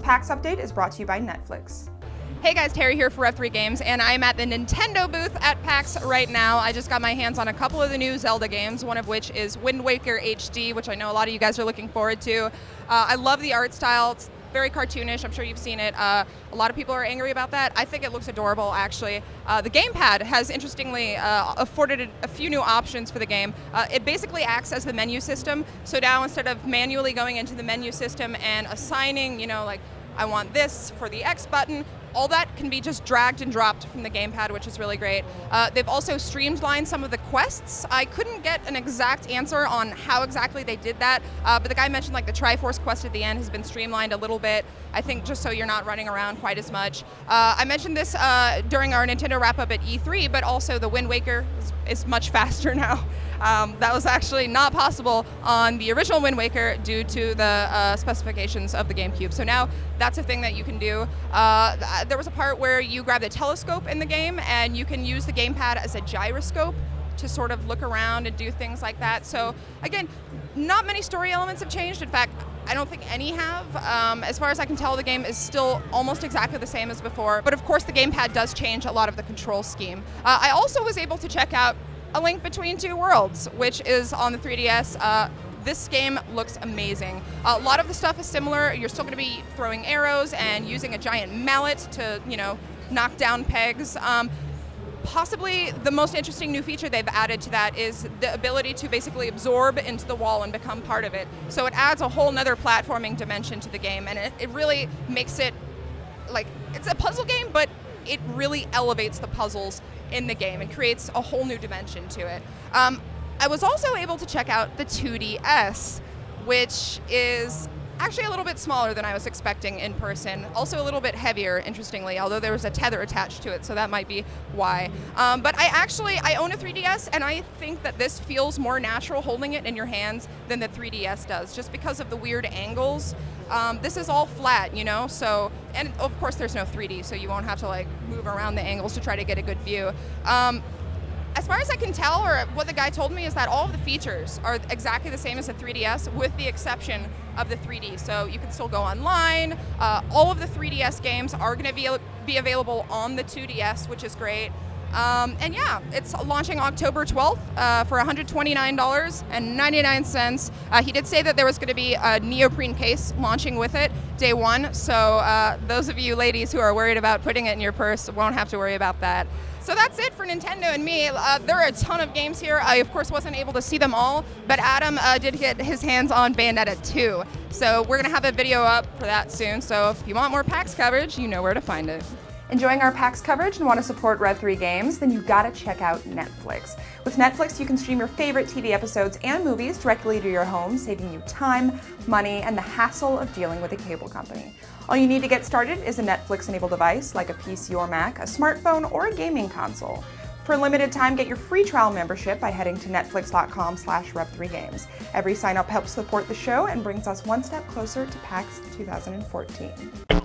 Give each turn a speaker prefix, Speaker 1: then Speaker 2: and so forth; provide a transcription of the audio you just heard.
Speaker 1: PAX update is brought to you by Netflix.
Speaker 2: Hey guys, Terry here for Rev3 Games, and I'm at the Nintendo booth at PAX right now. I just got my hands on a couple of the new Zelda games, one of which is Wind Waker HD, which I know a lot of you guys are looking forward to. I love the art style. It's very cartoonish. I'm sure you've seen it. A lot of people are angry about that. I think it looks adorable, actually. The gamepad has, interestingly, afforded a few new options for the game. It basically acts as the menu system. So now instead of manually going into the menu system and assigning, like, I want this for the X button, all that can be just dragged and dropped from the gamepad, which is really great. They've also streamlined some of the quests. I couldn't get an exact answer on how exactly they did that, but the guy mentioned like the Triforce quest at the end has been streamlined a little bit, I think just so you're not running around quite as much. I mentioned this during our Nintendo wrap-up at E3, but also the Wind Waker is much faster now. That was actually not possible on the original Wind Waker due to the specifications of the GameCube. So now that's a thing that you can do. There was a part where you grab the telescope in the game and you can use the gamepad as a gyroscope to sort of look around and do things like that. So again, not many story elements have changed. In fact, I don't think any have. As far as I can tell, the game is still almost exactly the same as before. But of course, the gamepad does change a lot of the control scheme. I also was able to check out A Link Between Two Worlds, which is on the 3DS. This game looks amazing. A lot of the stuff is similar. You're still going to be throwing arrows and using a giant mallet to, knock down pegs. Possibly the most interesting new feature they've added to that is the ability to basically absorb into the wall and become part of it. So it adds a whole nother platforming dimension to the game, and it really makes it like, it's a puzzle game, but it really elevates the puzzles in the game and creates a whole new dimension to it. I was also able to check out the 2DS, which is actually a little bit smaller than I was expecting in person. Also a little bit heavier, interestingly, although there was a tether attached to it, so that might be why. But I own a 3DS, and I think that this feels more natural holding it in your hands than the 3DS does, just because of the weird angles. This is all flat, so, and of course there's no 3D, so you won't have to move around the angles to try to get a good view. As far as I can tell, or what the guy told me, is that all of the features are exactly the same as the 3DS, with the exception of the 3D. So you can still go online. All of the 3DS games are going to be available on the 2DS, which is great. And yeah, it's launching October 12th for $129.99. He did say that there was going to be a neoprene case launching with it day one, so those of you ladies who are worried about putting it in your purse won't have to worry about that. So that's it for Nintendo and me. There are a ton of games here. I, of course, wasn't able to see them all, but Adam did get his hands on Bayonetta 2. So we're going to have a video up for that soon, so if you want more PAX coverage, you know where to find it.
Speaker 1: Enjoying our PAX coverage and want to support Rev3 Games? Then you gotta check out Netflix. With Netflix, you can stream your favorite TV episodes and movies directly to your home, saving you time, money, and the hassle of dealing with a cable company. All you need to get started is a Netflix-enabled device like a PC or Mac, a smartphone, or a gaming console. For a limited time, get your free trial membership by heading to netflix.com/rev3games. Every sign-up helps support the show and brings us one step closer to PAX 2014.